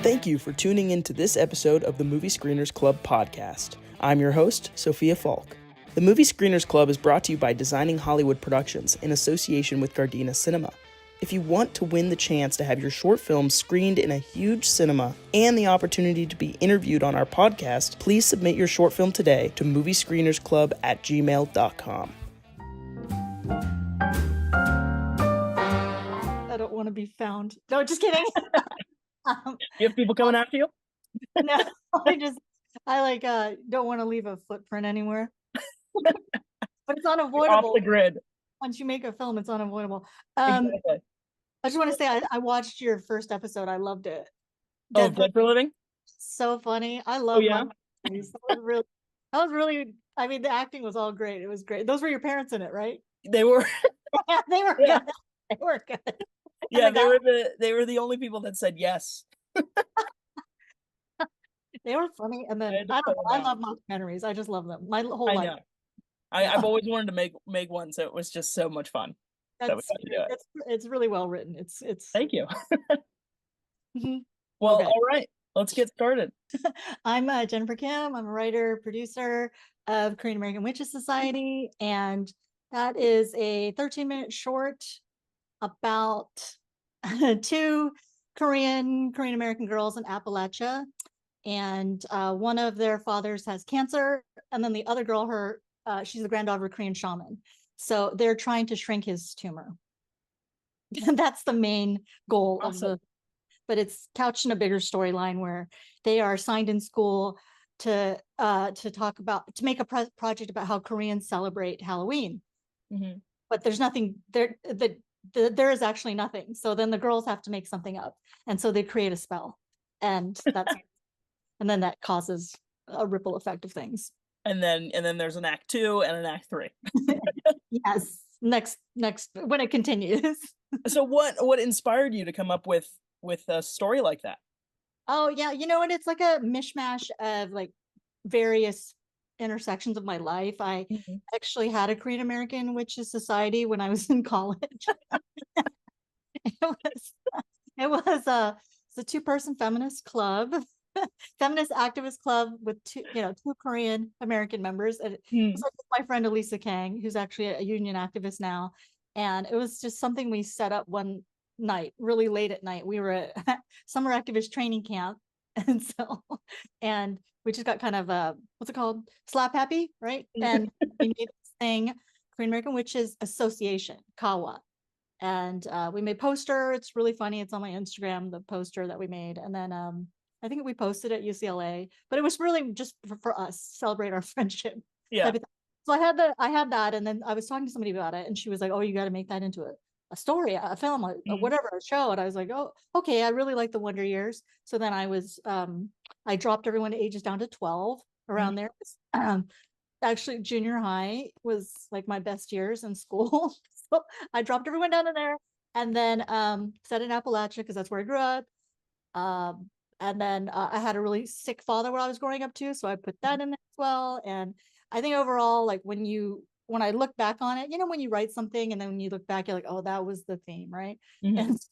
Thank you for tuning in to this episode of the Movie Screeners Club podcast. I'm your host, Sophia Falk. The Movie Screeners Club is brought to you by Designing Hollywood Productions in association with Gardena Cinema. If you want to win the chance to have your short film screened in a huge cinema and the opportunity to be interviewed on our podcast, please submit your short film today to moviescreenersclub@gmail.com. I don't want to be found. No, just kidding. You have people coming after you? No, I don't want to leave a footprint anywhere. But it's unavoidable. Off the grid. Once you make a film, it's unavoidable. Exactly. I just want to say I watched your first episode. I loved it. Dead for a Living? So funny. I love yeah? movies. That was really, I mean, the acting was all great. It was great. Those were your parents in it, right? They were. Yeah, they were Yeah. good. They were good. Yeah, they were the only people that said yes. They were funny. And then I love documentaries. I just love them. My whole life. Know. I've always wanted to make one, so it was just so much fun. It's really well written. It's Thank you. Mhm. Well, Okay. all right, let's get started. I'm Jennifer Kim. I'm a writer, producer of Korean American Witches Society, and that is a 13-minute short about two Korean American girls in Appalachia, and one of their fathers has cancer, and then the other girl, she's the granddaughter of a Korean shaman. So they're trying to shrink his tumor. That's the main goal Awesome. but it's couched in a bigger storyline where they are assigned in school to make a project about how Koreans celebrate Halloween. Mm-hmm. But there's nothing there. There is actually nothing. So then the girls have to make something up, and so they create a spell, and then that causes a ripple effect of things. And then there's an act 2 and an act 3. Yes, next when it continues. So what inspired you to come up with a story like that? Oh yeah, and it's like a mishmash of like various intersections of my life. I actually had a Korean American Witches Society when I was in college. It was a 2-person feminist club. Feminist activist club with two Korean American members. And it was like my friend Elisa Kang, who's actually a union activist now. And it was just something we set up one night, really late at night. We were at summer activist training camp. And we just got kind of what's it called? Slap happy, right? And we made this thing, Korean American Witches Association, KAWA. And we made poster. It's really funny. It's on my Instagram, the poster that we made. And then I think we posted at UCLA, but it was really just for us, celebrate our friendship. Yeah. So I had that, and then I was talking to somebody about it, and she was like, "Oh, you got to make that into a story, a film, or whatever, a show." And I was like, "Oh, okay." I really like the Wonder Years. So then I dropped everyone ages down to 12 around there. Actually, junior high was like my best years in school. So I dropped everyone down to there, and then set in Appalachia because that's where I grew up. And then I had a really sick father when I was growing up too, so I put that in there as well. And I think overall, like when I look back on it, when you write something and then when you look back, you're like, oh, that was the theme, right? And so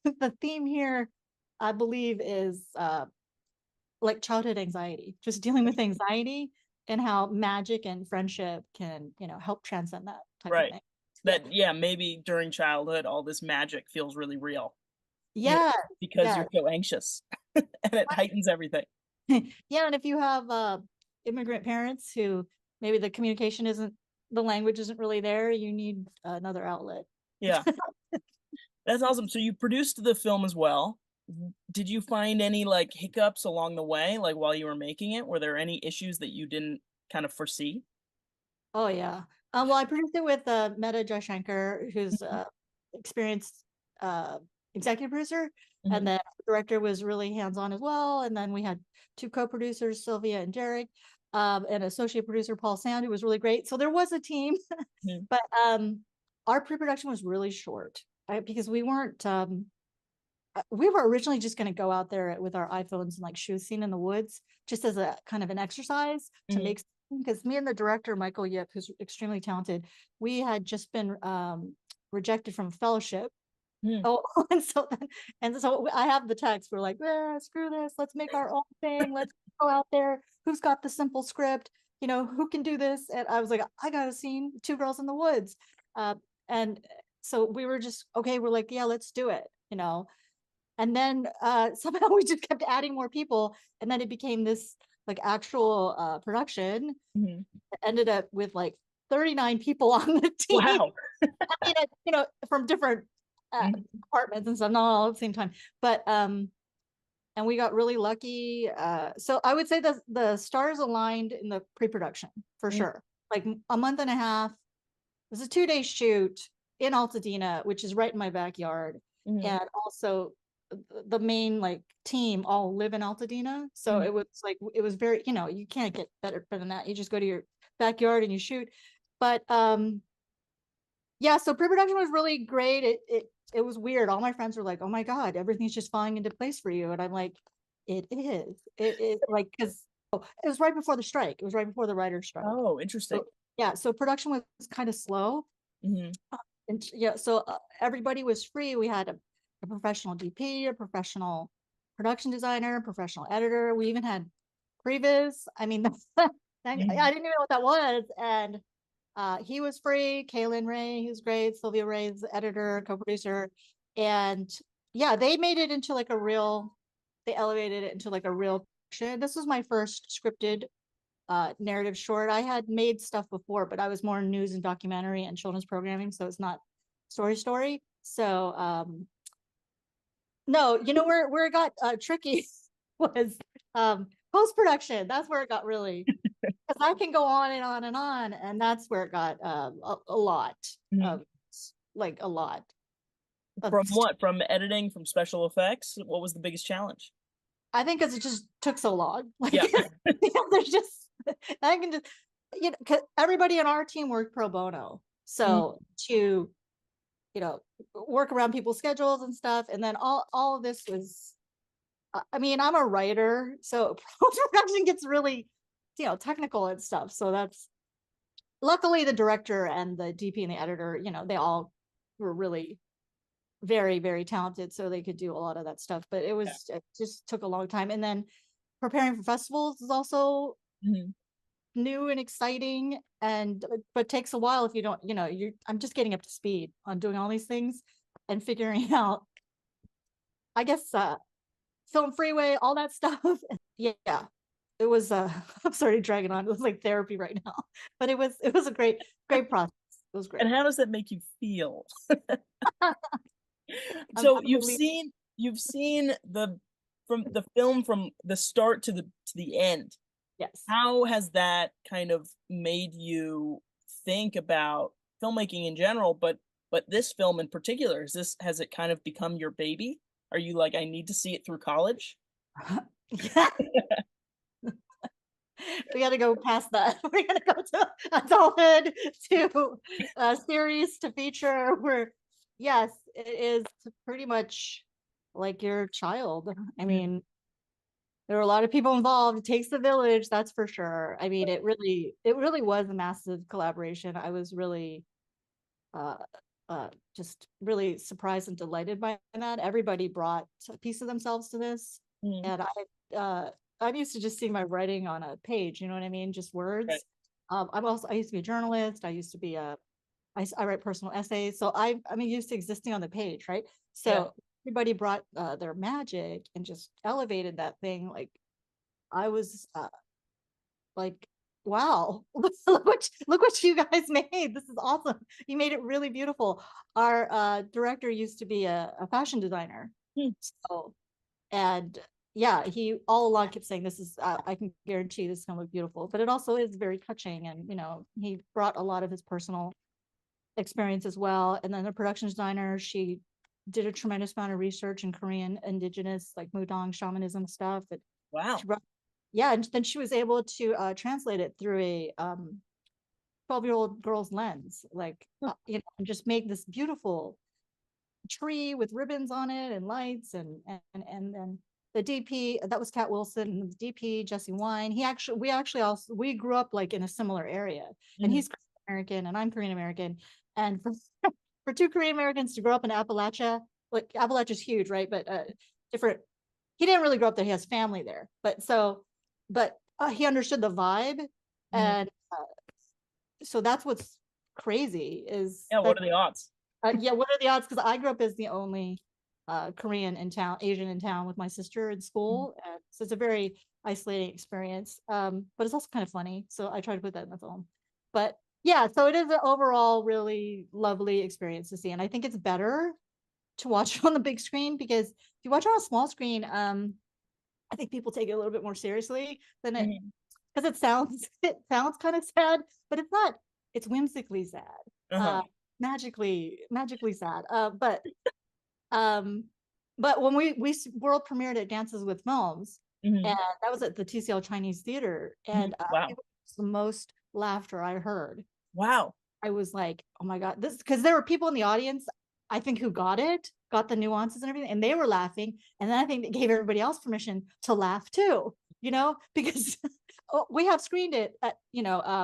the theme here, I believe, is like childhood anxiety, just dealing with anxiety and how magic and friendship can, help transcend that type of thing. That maybe during childhood, all this magic feels really real. Yeah, because you're so anxious and it heightens everything. Yeah, and if you have immigrant parents who maybe the language isn't really there, you need another outlet. Yeah. That's awesome. So you produced the film as well. Did you find any like hiccups along the way, like while you were making it? Were there any issues that you didn't kind of foresee? Oh yeah. Well, I produced it with Meta Joyshankar, who's experienced executive producer, and then the director was really hands-on as well. And then we had 2 co-producers, Sylvia and Derek, and associate producer Paul Sand, who was really great. So there was a team, but our pre-production was really short because we weren't. We were originally just going to go out there with our iPhones and like shoot a scene in the woods, just as a kind of an exercise to make. Because me and the director Michael Yip, who's extremely talented, we had just been rejected from fellowship Oh, and so I have the text. We're like, screw this. Let's make our own thing. Let's go out there. Who's got the simple script? Who can do this? And I was like, I got a scene, Two Girls in the Woods. And so we were just, okay, we're like, yeah, let's do it, And then somehow we just kept adding more people. And then it became this like actual production. Mm-hmm. It ended up with like 39 people on the team. Wow. I mean, from different departments and stuff, not all at the same time. But and we got really lucky. So I would say the stars aligned in the pre-production for sure. Like a month and a half. It was a 2-day shoot in Altadena, which is right in my backyard. And also the main like team all live in Altadena. So it was like, it was very, you can't get better than that. You just go to your backyard and you shoot. But yeah, so pre-production was really great. It was weird. All my friends were like, oh my God, everything's just falling into place for you. And I'm like, it is. It like, because it was right before the strike. It was right before the writer's strike. Oh, interesting. So, yeah, so production was kind of slow. And yeah, so everybody was free. We had a professional DP, a professional production designer, professional editor. We even had previs. I mean, I didn't even know what that was. And he was free. Kaylin Ray, he was great. Sylvia Ray's editor, co-producer. And yeah, they made it into like they elevated it into like a real production. This was my first scripted narrative short. I had made stuff before, but I was more news and documentary and children's programming, so it's not story. So no, where it got tricky was post-production. That's where it got really, because I can go on and on and on, and that's where it got a lot of, like a lot from what, from editing, from special effects? What was the biggest challenge? I think because it just took so long. Like, yeah. There's just, I can just, cause everybody on our team worked pro bono. So to, work around people's schedules and stuff. And then all of this was, I mean, I'm a writer, so production gets really, technical and stuff. So that's, luckily the director and the DP and the editor, they all were really very, very talented, so they could do a lot of that stuff. But it just took a long time. And then preparing for festivals is also new and exciting, but takes a while if you don't, I'm just getting up to speed on doing all these things and figuring out, I guess, film freeway, all that stuff. Yeah, it was I'm sorry, dragging on. It was like therapy right now, but it was a great process. It was great. And how does that make you feel? So you've seen the film from the start to the end. Yes. How has that kind of made you think about filmmaking in general, but this film in particular? Has it kind of become your baby? Are you like, I need to see it through college? Yeah. We got to go past that. We're gonna go to adulthood, to series, to feature. Where yes, it is pretty much like your child. I mean, there were a lot of people involved. It takes a village, that's for sure. I mean, it really was a massive collaboration. I was really just really surprised and delighted by that. Everybody brought a piece of themselves to this. And I'm used to just seeing my writing on a page, you know what I mean? Just words. Right. I used to be a journalist. I used to be I write personal essays. So I'm used to existing on the page, right? So everybody brought their magic and just elevated that thing. Like I was like, wow, look what you guys made. This is awesome. You made it really beautiful. Our director used to be a fashion designer. So, and yeah, he all along kept saying, this is, I can guarantee this is gonna look beautiful, but it also is very touching. And, he brought a lot of his personal experience as well. And then the production designer, she did a tremendous amount of research in Korean indigenous, like Mudong shamanism stuff. Wow. And then she was able to translate it through a 12-year-old girl's lens, like, and just make this beautiful tree with ribbons on it and lights and then the DP, that was Kat Wilson, and the DP, Jesse Wine. We grew up like in a similar area, and he's Korean American and I'm Korean American. And for two Korean Americans to grow up in Appalachia like Appalachia's huge, right? But different. He didn't really grow up there. He has family there, but he understood the vibe, and so that's what's crazy is Yeah, what are the odds? yeah, what are the odds? Because I grew up as the only Korean in town, Asian in town with my sister in school, and so it's a very isolating experience. But it's also kind of funny, so I try to put that in the film. But yeah, so it is an overall really lovely experience to see, and I think it's better to watch it on the big screen, because if you watch it on a small screen, I think people take it a little bit more seriously than it, because it sounds kind of sad, but it's not. It's whimsically sad, magically sad. But when we world premiered at Dances with Films, and that was at the TCL Chinese Theater, and wow, it was the most laughter I heard. Wow. I was like, oh my God, this, because there were people in the audience, I think, who got the nuances and everything, and they were laughing. And then I think they gave everybody else permission to laugh too, because we have screened it at,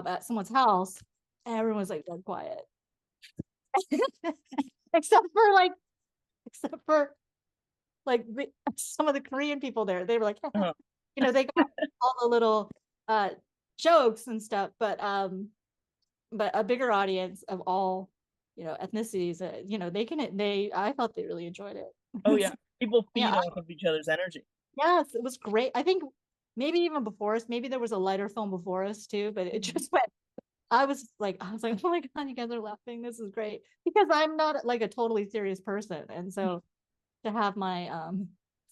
at someone's house, and everyone was like dead quiet. except for some of the Korean people there. They were like, they got all the little jokes and stuff, but a bigger audience of all ethnicities, I thought they really enjoyed it. Oh yeah, people feed off of each other's energy. Yes, it was great. I think maybe even before us, maybe there was a lighter film before us too, but it just went. I was like, oh my God, you guys are laughing. This is great, because I'm not like a totally serious person, and so to have my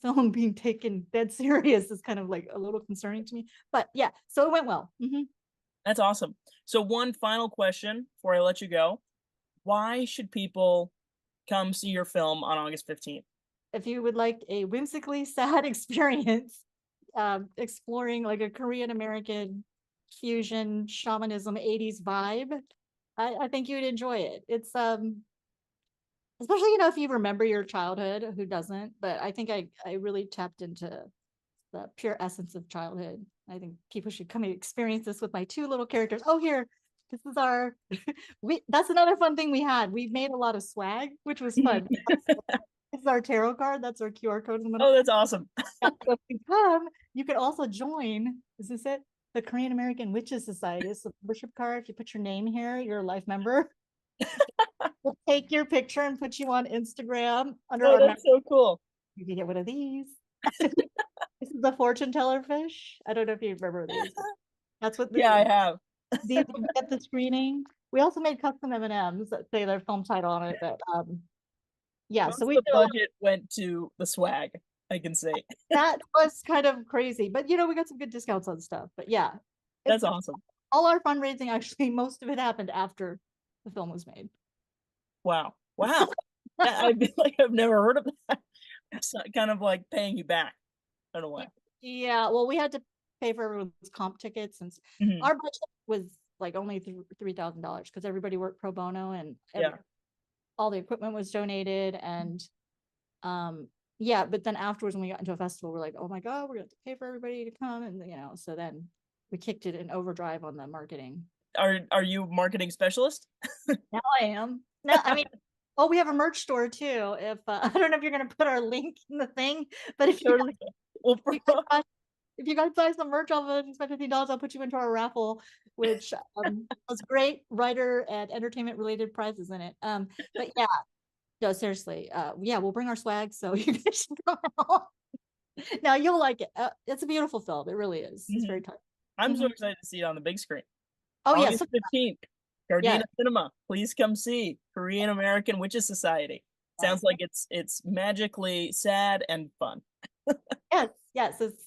film being taken dead serious is kind of like a little concerning to me. But yeah, so it went well. That's awesome. So one final question before I let you go: why should people come see your film on August 15th? If you would like a whimsically sad experience, exploring like a Korean American fusion shamanism 80s vibe, I think you would enjoy it. It's especially if you remember your childhood. Who doesn't? But I think I really tapped into the pure essence of childhood. I think people should come and experience this with my two little characters. Oh, here, this is our that's another fun thing we had. We made a lot of swag, which was fun. This is our tarot card. That's our QR code in the middle. Oh, that's awesome. So if you come, you could also join. Is this it? The Korean American Witches Society. It's a membership card. If you put your name here, you're a life member. We'll take your picture and put you on Instagram under our that's so cool. You can get one of these. This is the fortune teller fish. I don't know if you remember these. That's what I have. These at the screening. We also made custom M&Ms that say their film title on it. But so the budget went to the swag, I can say. That was kind of crazy, but we got some good discounts on stuff. But yeah, that's awesome. All our fundraising, actually, most of it happened after the film was made. Wow. I feel like I've never heard of that. It's kind of like paying you back in a way. Yeah, well, we had to pay for everyone's comp tickets, and our budget was like only $3,000 because everybody worked pro bono, and all the equipment was donated. And but then afterwards, when we got into a festival, we're like, oh my God, we're gonna have to pay for everybody to come, and so then we kicked it in overdrive on the marketing. Are you a marketing specialist? Now I am. No, I mean, we have a merch store too. If I don't know if you're gonna put our link in the thing, but if you guys buy some merch off of it, spend $15, I'll put you into our raffle, which has great writer and entertainment related prizes in it. But yeah, no, seriously, we'll bring our swag, so you guys should come out. Now you'll like it. It's a beautiful film. It really is. It's very touching. I'm so excited to see it on the big screen. Oh August 15th, Gardena Cinema. Please come see Korean American Witches Society. Sounds like it's magically sad and fun. Yes. It's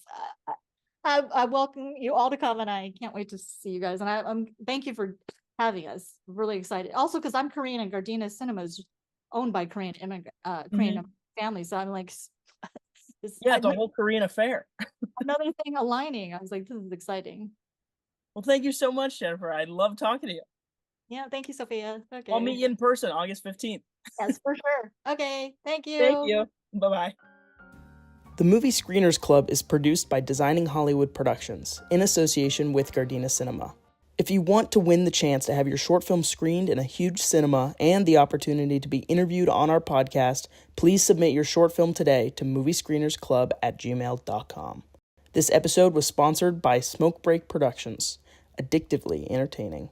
I welcome you all to come, and I can't wait to see you guys. And I'm thank you for having us. I'm really excited. Also, because I'm Korean, and Gardena Cinema is owned by Korean Korean families, so I'm like, it's a whole Korean affair. Another thing aligning. I was like, this is exciting. Well, thank you so much, Jennifer. I love talking to you. Yeah, thank you, Sophia. Okay. I'll meet you in person August 15th. Yes, for sure. Okay, thank you. Thank you. Bye-bye. The Movie Screeners Club is produced by Designing Hollywood Productions in association with Gardena Cinema. If you want to win the chance to have your short film screened in a huge cinema and the opportunity to be interviewed on our podcast, please submit your short film today to moviescreenersclub@gmail.com. This episode was sponsored by Smoke Break Productions, addictively entertaining.